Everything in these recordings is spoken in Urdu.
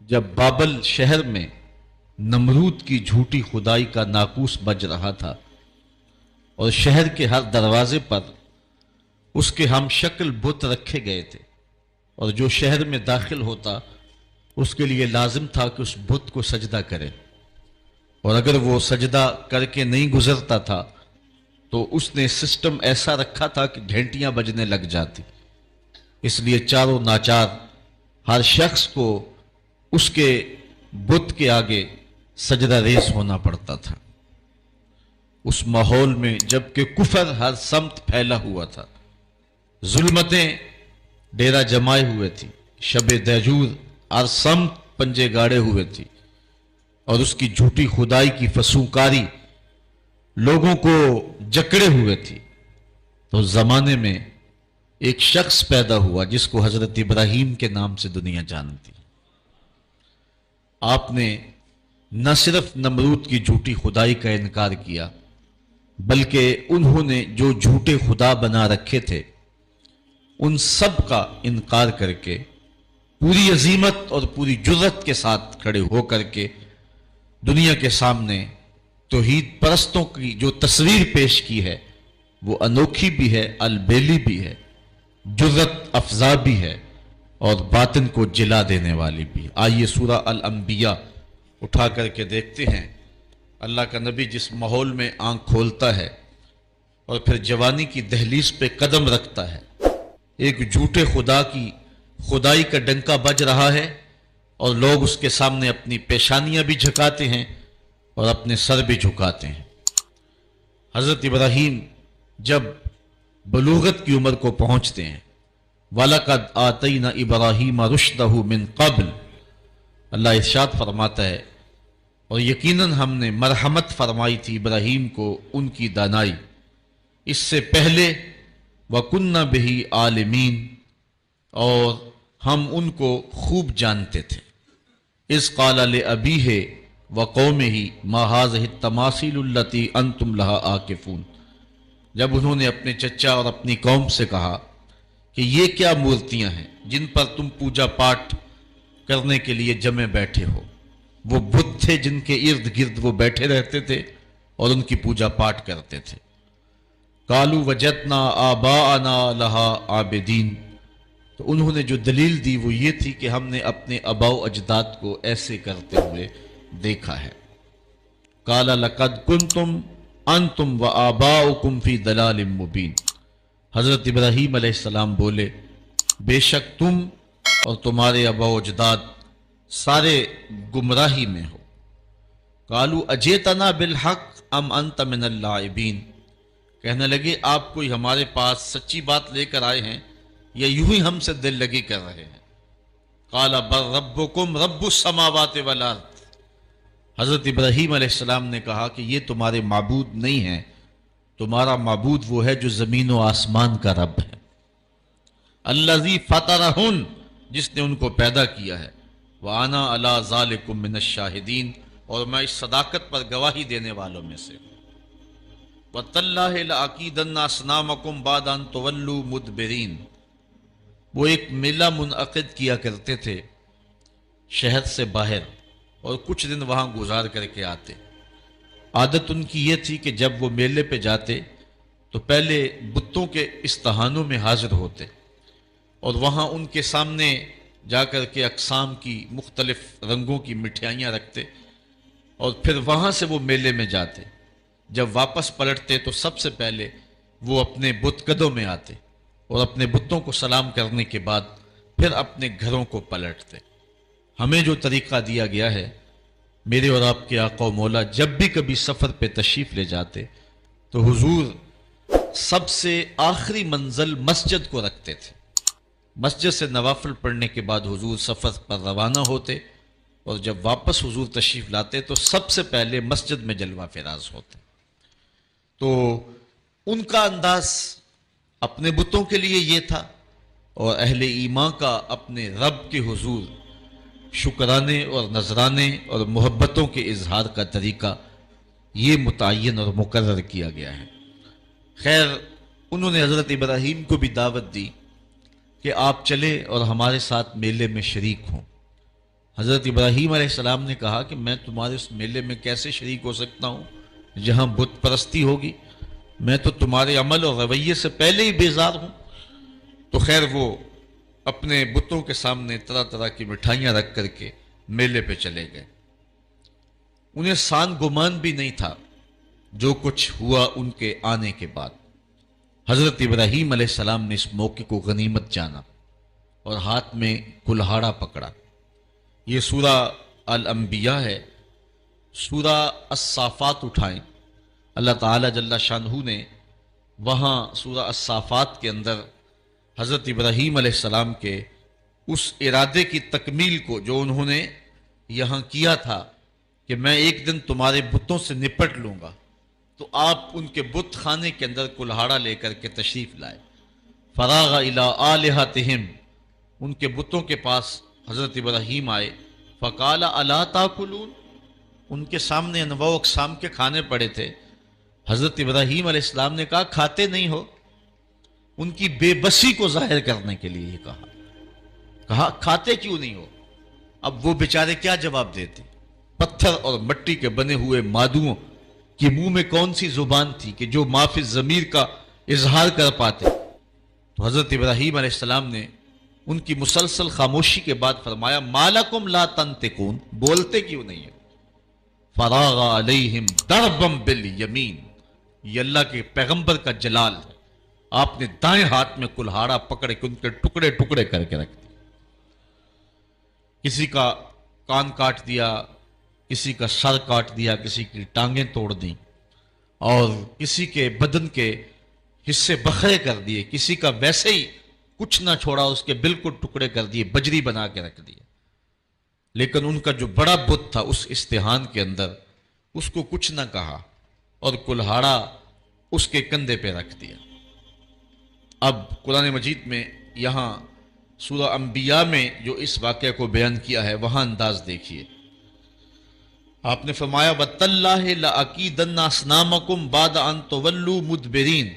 جب بابل شہر میں نمرود کی جھوٹی خدائی کا ناقوس بج رہا تھا اور شہر کے ہر دروازے پر اس کے ہم شکل بت رکھے گئے تھے، اور جو شہر میں داخل ہوتا اس کے لیے لازم تھا کہ اس بت کو سجدہ کرے، اور اگر وہ سجدہ کر کے نہیں گزرتا تھا تو اس نے سسٹم ایسا رکھا تھا کہ گھنٹیاں بجنے لگ جاتی، اس لیے چاروں ناچار ہر شخص کو اس کے بت کے آگے سجدہ ریز ہونا پڑتا تھا۔ اس ماحول میں جبکہ کفر ہر سمت پھیلا ہوا تھا، ظلمتیں ڈیرا جمائے ہوئے تھی، شب دہجور ہر سمت پنجے گاڑے ہوئے تھی، اور اس کی جھوٹی خدائی کی فسونکاری لوگوں کو جکڑے ہوئے تھی، تو زمانے میں ایک شخص پیدا ہوا جس کو حضرت ابراہیم کے نام سے دنیا جانتی۔ آپ نے نہ صرف نمرود کی جھوٹی خدائی کا انکار کیا، بلکہ انہوں نے جو جھوٹے خدا بنا رکھے تھے ان سب کا انکار کر کے پوری عظیمت اور پوری جرت کے ساتھ کھڑے ہو کر کے دنیا کے سامنے توحید پرستوں کی جو تصویر پیش کی ہے وہ انوکھی بھی ہے، البیلی بھی ہے، جرت افزا بھی ہے، اور باطن کو جلا دینے والی بھی۔ آئیے سورہ الانبیاء اٹھا کر کے دیکھتے ہیں اللہ کا نبی جس ماحول میں آنکھ کھولتا ہے اور پھر جوانی کی دہلیز پہ قدم رکھتا ہے، ایک جھوٹے خدا کی خدائی کا ڈنکا بج رہا ہے، اور لوگ اس کے سامنے اپنی پیشانیاں بھی جھکاتے ہیں اور اپنے سر بھی جھکاتے ہیں۔ حضرت ابراہیم جب بلوغت کی عمر کو پہنچتے ہیں، وَلَقَدْ آتَيْنَا إِبْرَاهِيمَ رُشْدَهُ مِنْ قَبْلِ، اللہ ارشاد فرماتا ہے اور یقیناً ہم نے مرحمت فرمائی تھی ابراہیم کو ان کی دانائی، اس سے پہلے وَكُنَّا بِهِ عَالِمِينَ، اور ہم ان کو خوب جانتے تھے۔ اِذْ قَالَ لِأَبِيهِ وَقَوْمِهِ مَا هَٰذِهِ التَّمَاثِيلُ الَّتِي أَنْتُمْ لَهَا عَاكِفُونَ، جب انہوں نے اپنے چچا اور اپنی قوم سے کہا کہ یہ کیا مورتیاں ہیں جن پر تم پوجا پاٹ کرنے کے لیے جمے بیٹھے ہو۔ وہ بت تھے جن کے ارد گرد وہ بیٹھے رہتے تھے اور ان کی پوجا پاٹ کرتے تھے۔ قالوا وجدنا آباءنا لها عابدین، تو انہوں نے جو دلیل دی وہ یہ تھی کہ ہم نے اپنے آباء و اجداد کو ایسے کرتے ہوئے دیکھا ہے۔ قال لقد کنتم انتم وآباؤکم فی ضلال مبین، حضرت ابراہیم علیہ السلام بولے بے شک تم اور تمہارے آباء و اجداد سارے گمراہی میں ہو۔ قالوا اجئتنا بالحق ام انت من اللاعبین، کہنے لگے آپ کوئی ہمارے پاس سچی بات لے کر آئے ہیں یا یوں ہی ہم سے دل لگی کر رہے ہیں۔ قال بل ربکم رب السماوات والارض، حضرت ابراہیم علیہ السلام نے کہا کہ یہ تمہارے معبود نہیں ہیں، تمہارا معبود وہ ہے جو زمین و آسمان کا رب ہے۔ الذی فطرہن، جس نے ان کو پیدا کیا ہے، وَأَنَا عَلَىٰ ذَلِكُم مِّنَ الشَّاهِدِينَ، اور میں اس صداقت پر گواہی دینے والوں میں سے ہوں۔ وَتَاللَّهِ لَأَكِيدَنَّ أَصْنَامَكُمْ بَعْدَ أَن تُوَلُّوا مُدْبِرِينَ، وہ ایک میلہ منعقد کیا کرتے تھے شہر سے باہر اور کچھ دن وہاں گزار کر کے آتے۔ عادت ان کی یہ تھی کہ جب وہ میلے پہ جاتے تو پہلے بتوں کے استہانوں میں حاضر ہوتے اور وہاں ان کے سامنے جا کر کے اقسام کی مختلف رنگوں کی مٹھائیاں رکھتے، اور پھر وہاں سے وہ میلے میں جاتے۔ جب واپس پلٹتے تو سب سے پہلے وہ اپنے بت قدوں میں آتے اور اپنے بتوں کو سلام کرنے کے بعد پھر اپنے گھروں کو پلٹتے۔ ہمیں جو طریقہ دیا گیا ہے، میرے اور آپ کے آقا و مولا جب بھی کبھی سفر پہ تشریف لے جاتے تو حضور سب سے آخری منزل مسجد کو رکھتے تھے۔ مسجد سے نوافل پڑھنے کے بعد حضور سفر پر روانہ ہوتے، اور جب واپس حضور تشریف لاتے تو سب سے پہلے مسجد میں جلوہ فراز ہوتے۔ تو ان کا انداز اپنے بتوں کے لیے یہ تھا، اور اہل ایمان کا اپنے رب کے حضور شکرانے اور نذرانے اور محبتوں کے اظہار کا طریقہ یہ متعین اور مقرر کیا گیا ہے۔ خیر، انہوں نے حضرت ابراہیم کو بھی دعوت دی کہ آپ چلیں اور ہمارے ساتھ میلے میں شریک ہوں۔ حضرت ابراہیم علیہ السلام نے کہا کہ میں تمہارے اس میلے میں کیسے شریک ہو سکتا ہوں جہاں بت پرستی ہوگی، میں تو تمہارے عمل اور رویے سے پہلے ہی بیزار ہوں۔ تو خیر وہ اپنے بتوں کے سامنے طرح طرح کی مٹھائیاں رکھ کر کے میلے پہ چلے گئے۔ انہیں سان گمان بھی نہیں تھا جو کچھ ہوا ان کے آنے کے بعد۔ حضرت ابراہیم علیہ السلام نے اس موقع کو غنیمت جانا اور ہاتھ میں کلہاڑا پکڑا۔ یہ سورہ الانبیاء ہے۔ سورہ الصافات اٹھائیں، اللہ تعالیٰ جل شانہ نے وہاں سورہ الصافات کے اندر حضرت ابراہیم علیہ السلام کے اس ارادے کی تکمیل کو جو انہوں نے یہاں کیا تھا کہ میں ایک دن تمہارے بتوں سے نپٹ لوں گا، تو آپ ان کے بت خانے کے اندر کلہاڑا لے کر کے تشریف لائے۔ فراغ الی آلہتہم، ان کے بتوں کے پاس حضرت ابراہیم آئے۔ فقال الا تاکلون، ان کے سامنے انواع و اقسام کے کھانے پڑے تھے۔ حضرت ابراہیم علیہ السلام نے کہا کھاتے نہیں ہو؟ ان کی بے بسی کو ظاہر کرنے کے لیے یہ کہا کھاتے کیوں نہیں ہو؟ اب وہ بیچارے کیا جواب دیتے؟ پتھر اور مٹی کے بنے ہوئے مادوؤں کی منہ میں کون سی زبان تھی کہ جو ما فی الضمیر کا اظہار کر پاتے؟ تو حضرت ابراہیم علیہ السلام نے ان کی مسلسل خاموشی کے بعد فرمایا ما لکم لا تنطقون، بولتے کیوں نہیں ہیں؟ فراغ علیہم ضربا بالیمین، یہ اللہ کے پیغمبر کا جلال ہے۔ آپ نے دائیں ہاتھ میں کلہاڑا پکڑ کے ان کے ٹکڑے ٹکڑے کر کے رکھ دیے۔ کسی کا کان کاٹ دیا، کسی کا سر کاٹ دیا، کسی کی ٹانگیں توڑ دیں، اور کسی کے بدن کے حصے بکھرے کر دیے، کسی کا ویسے ہی کچھ نہ چھوڑا، اس کے بالکل ٹکڑے کر دیے، بجری بنا کے رکھ دیے۔ لیکن ان کا جو بڑا بت تھا اس استحان کے اندر، اس کو کچھ نہ کہا اور کلہاڑا اس کے کندھے پہ رکھ دیا۔ اب قرآن مجید میں یہاں سورہ انبیاء میں جو اس واقعہ کو بیان کیا ہے وہاں انداز دیکھیے۔ آپ نے فرمایا وَتَاللَّهِ لَأَكِيدَنَّ أَصْنَامَكُمْ بَعْدَ أَن تُوَلُّوا مُدْبِرِينَ،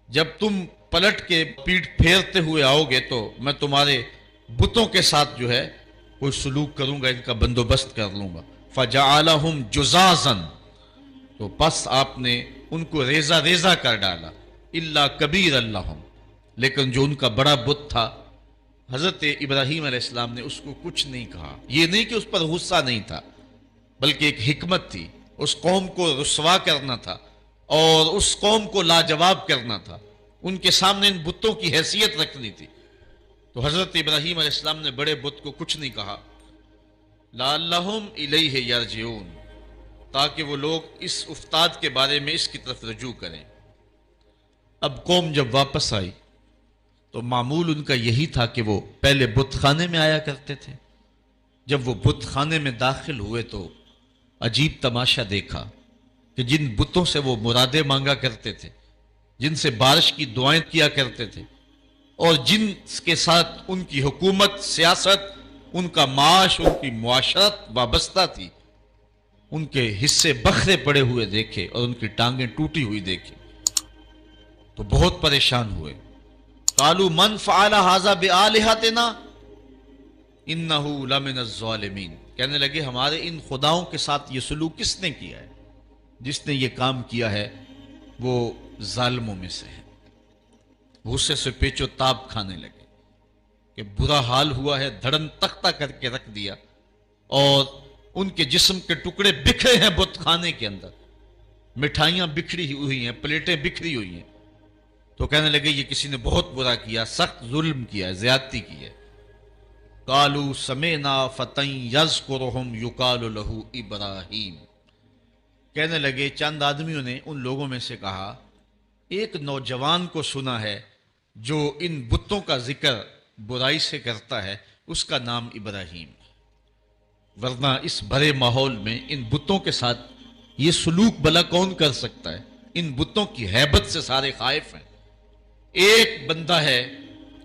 جب تم پلٹ کے پیٹھ پھیرتے ہوئے آؤ گے تو میں تمہارے بتوں کے ساتھ جو ہے کوئی سلوک کروں گا، ان کا بندوبست کر لوں گا۔ فَجَعَلَهُمْ جُزَازًا، تو پس آپ نے ان کو ریزہ ریزہ کر ڈالا۔ اللہ کبیر اللہم، لیکن جو ان کا بڑا بت تھا حضرت ابراہیم علیہ السلام نے اس کو کچھ نہیں کہا۔ یہ نہیں کہ اس پر غصہ نہیں تھا، بلکہ ایک حکمت تھی، اس قوم کو رسوا کرنا تھا اور اس قوم کو لاجواب کرنا تھا، ان کے سامنے ان بتوں کی حیثیت رکھنی تھی۔ تو حضرت ابراہیم علیہ السلام نے بڑے بت کو کچھ نہیں کہا، لعلہم الیہ یرجعون، تاکہ وہ لوگ اس افتاد کے بارے میں اس کی طرف رجوع کریں۔ اب قوم جب واپس آئی تو معمول ان کا یہی تھا کہ وہ پہلے بت خانے میں آیا کرتے تھے۔ جب وہ بت خانے میں داخل ہوئے تو عجیب تماشا دیکھا کہ جن بتوں سے وہ مرادیں مانگا کرتے تھے، جن سے بارش کی دعائیں کیا کرتے تھے، اور جن کے ساتھ ان کی حکومت، سیاست، ان کا معاش، ان کی معاشرت وابستہ تھی، ان کے حصے بکھرے پڑے ہوئے دیکھے اور ان کی ٹانگیں ٹوٹی ہوئی دیکھی تو بہت پریشان ہوئے۔ قالوا من فعل هذا بآلهتنا انه لمن الظالمین، کہنے لگے ہمارے ان خداؤں کے ساتھ یہ سلوک کس نے کیا ہے؟ جس نے یہ کام کیا ہے وہ ظالموں میں سے ہے۔ غصے سے پیچو تاب کھانے لگے کہ برا حال ہوا ہے، دھڑن تختہ کر کے رکھ دیا اور ان کے جسم کے ٹکڑے بکھرے ہیں بت خانے کے اندر، مٹھائیاں بکھری ہوئی ہیں، پلیٹیں بکھری ہوئی ہیں۔ تو کہنے لگے یہ کسی نے بہت برا کیا، سخت ظلم کیا، زیادتی کی ہے۔ قالوا سمعنا فتى يذكرهم يقال له ابراہیم، کہنے لگے چند آدمیوں نے ان لوگوں میں سے کہا ایک نوجوان کو سنا ہے جو ان بتوں کا ذکر برائی سے کرتا ہے، اس کا نام ابراہیم ہے۔ ورنہ اس بھرے ماحول میں ان بتوں کے ساتھ یہ سلوک بھلا کون کر سکتا ہے؟ ان بتوں کی ہیبت سے سارے خائف ہیں۔ ایک بندہ ہے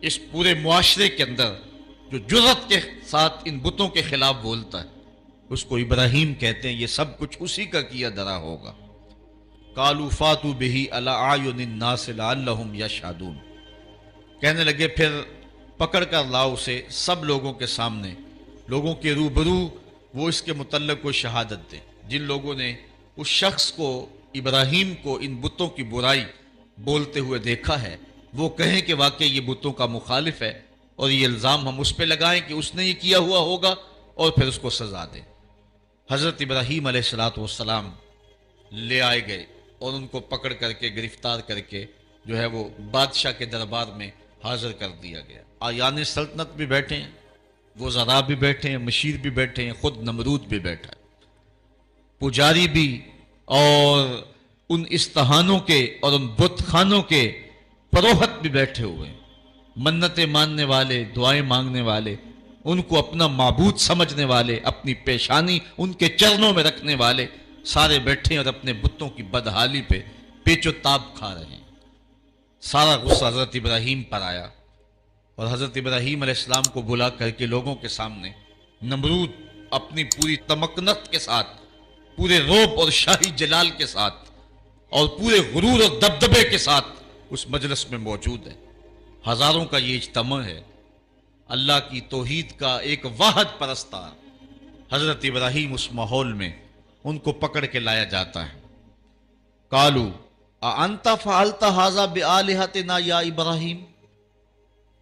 اس پورے معاشرے کے اندر جو جرأت کے ساتھ ان بتوں کے خلاف بولتا ہے، اس کو ابراہیم کہتے ہیں۔ یہ سب کچھ اسی کا کیا دھرا ہوگا۔ قالوا فاتوا به علی اعین الناس لعلهم یشهدون، کہنے لگے پھر پکڑ کر لاؤ اسے سب لوگوں کے سامنے لوگوں کے روبرو وہ اس کے متعلق کوئی شہادت دیں۔ جن لوگوں نے اس شخص کو، ابراہیم کو، ان بتوں کی برائی بولتے ہوئے دیکھا ہے، وہ کہیں کہ واقعی یہ بتوں کا مخالف ہے، اور یہ الزام ہم اس پہ لگائیں کہ اس نے یہ کیا ہوا ہوگا، اور پھر اس کو سزا دیں۔ حضرت ابراہیم علیہ السلام لے آئے گئے اور ان کو پکڑ کر کے، گرفتار کر کے جو ہے وہ بادشاہ کے دربار میں حاضر کر دیا گیا۔ آیان سلطنت بھی بیٹھے ہیں، وزراء بھی بیٹھے ہیں، مشیر بھی بیٹھے ہیں، خود نمرود بھی بیٹھا ہے، پجاری بھی، اور ان استہانوں کے اور ان بت خانوں کے پروہت بھی بیٹھے ہوئے ہیں، منتیں ماننے والے، دعائیں مانگنے والے، ان کو اپنا معبود سمجھنے والے، اپنی پیشانی ان کے چرنوں میں رکھنے والے سارے بیٹھے ہیں اور اپنے بتوں کی بدحالی پہ پیچ و تاب کھا رہے ہیں۔ سارا غصہ حضرت ابراہیم پر آیا، اور حضرت ابراہیم علیہ السلام کو بلا کر کے لوگوں کے سامنے نمرود اپنی پوری تمکنت کے ساتھ، پورے رعب اور شاہی جلال کے ساتھ، اور پورے غرور اور دبدبے کے ساتھ اس مجلس میں موجود ہے۔ ہزاروں کا یہ اجتماع ہے، اللہ کی توحید کا ایک واحد پرستار حضرت ابراہیم اس ماحول میں ان کو پکڑ کے لایا جاتا ہے۔ قالوا اانت فعلت ھذا بآلہتنا یا ابراہیم،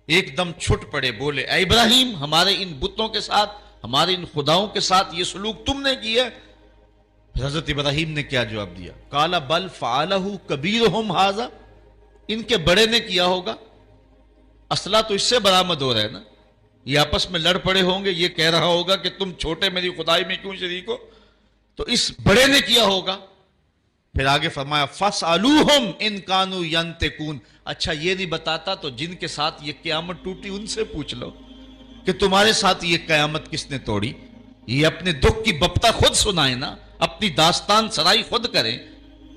ایک دم چھٹ پڑے، بولے اے ابراہیم، ہمارے ان بتوں کے ساتھ، ہمارے ان خداؤں کے ساتھ یہ سلوک تم نے کیا؟ پھر حضرت ابراہیم نے کیا جواب دیا؟ قال بل فعلہ کبیرہم ھذا، ان کے بڑے نے کیا ہوگا۔ اسلحہ تو اس سے برآمد ہو رہا ہے نا، یہ آپس میں لڑ پڑے ہوں گے، یہ کہہ رہا ہوگا کہ تم چھوٹے میری خدائی میں کیوں شریک ہو، تو اس بڑے نے کیا ہوگا۔ پھر آگے فرمایا فَاسْأَلُوهُمْ إِن كَانُوا يَنْتِقُونَ، اچھا یہ نہیں بتاتا تو جن کے ساتھ یہ قیامت ٹوٹی ان سے پوچھ لو کہ تمہارے ساتھ یہ قیامت کس نے توڑی، یہ اپنے دکھ کی بپتا خود سنائیں نا، اپنی داستان سرائی خود کریں،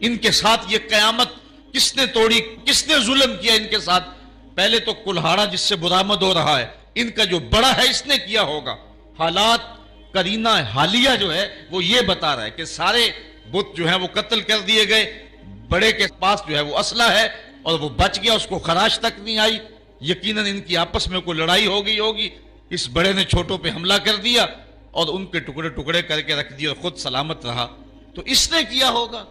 ان کے ساتھ یہ قیامت کس نے توڑی، کس نے ظلم کیا ان کے ساتھ؟ پہلے تو کلہاڑا جس سے برآمد ہو رہا ہے، ان کا جو بڑا ہے اس نے کیا ہوگا۔ حالات قرینہ حالیہ جو ہے وہ یہ بتا رہا ہے کہ سارے بت جو ہیں وہ قتل کر دیے گئے، بڑے کے پاس جو ہے وہ اسلحہ ہے اور وہ بچ گیا، اس کو خراش تک نہیں آئی، یقیناً ان کی آپس میں کوئی لڑائی ہو گئی ہوگی، اس بڑے نے چھوٹوں پہ حملہ کر دیا اور ان کے ٹکڑے ٹکڑے کر کے رکھ دیے اور خود سلامت رہا، تو اس نے کیا ہوگا۔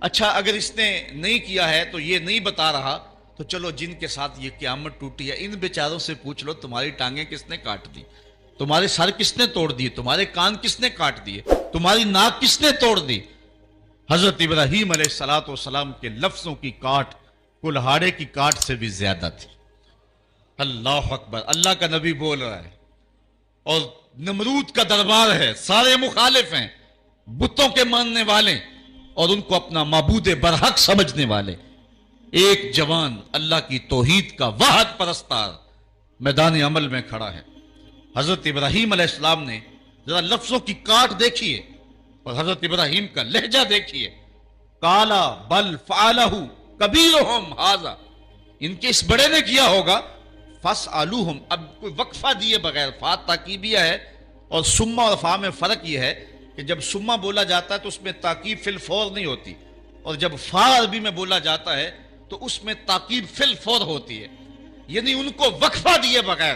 اچھا اگر اس نے نہیں کیا ہے تو یہ نہیں بتا رہا، تو چلو جن کے ساتھ یہ قیامت ٹوٹی ہے ان بیچاروں سے پوچھ لو تمہاری ٹانگیں کس نے کاٹ دی، تمہارے سر کس نے توڑ دیے، تمہارے کان کس نے کاٹ دیے، تمہاری ناک کس نے توڑ دی۔ حضرت ابراہیم علیہ السلام کے لفظوں کی کاٹ کلہاڑے کی کاٹ سے بھی زیادہ تھی۔ اللہ اکبر، اللہ کا نبی بول رہا ہے اور نمرود کا دربار ہے، سارے مخالف ہیں، بتوں کے ماننے والے اور ان کو اپنا معبود برحق سمجھنے والے۔ ایک جوان اللہ کی توحید کا واحد پرستار میدان عمل میں کھڑا ہے۔ حضرت ابراہیم علیہ السلام نے ذرا لفظوں کی کاٹ دیکھیے اور حضرت ابراہیم کا لہجہ دیکھیے۔ قالا بل فعلہ کبیرہم ھذا، ان کے اس بڑے نے کیا ہوگا۔ فاسألوہم، اب کوئی وقفہ دیے بغیر، فا تاکیبیہ ہے اور سما اور فا میں فرق یہ ہے کہ جب سما بولا جاتا ہے تو اس میں تاکیب فی الفور نہیں ہوتی، اور جب فا عربی میں بولا جاتا ہے تو اس میں تاکیب فی الفور ہوتی ہے، یعنی ان کو وقفہ دیے بغیر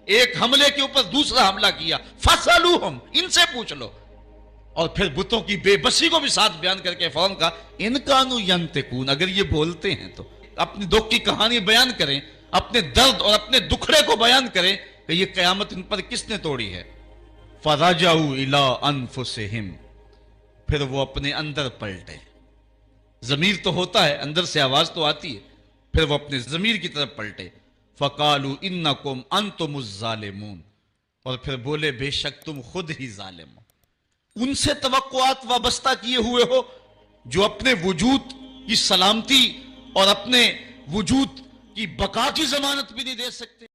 ایک حملے کے اوپر دوسرا حملہ کیا۔ فاسألوہم، ان سے پوچھ لو، اور پھر بتوں کی بے بسی کو بھی ساتھ بیان کر کے فوراً کہا ان کانوا ینطقون، اگر یہ بولتے ہیں تو اپنی دکھ کی کہانی بیان کریں، اپنے درد اور اپنے دکھڑے کو بیان کریں کہ یہ قیامت ان پر کس نے توڑی ہے۔ فرجعوا الی انفسہم، پھر وہ اپنے اندر پلٹے، ضمیر تو ہوتا ہے، اندر سے آواز تو آتی ہے، پھر وہ اپنے ضمیر کی طرف پلٹے۔ فقالوا انکم انتم الظالمون، اور پھر بولے بے شک تم خود ہی ظالم ہو، ان سے توقعات وابستہ کیے ہوئے ہو جو اپنے وجود کی سلامتی اور اپنے وجود کی بقا کی ضمانت بھی نہیں دے سکتے۔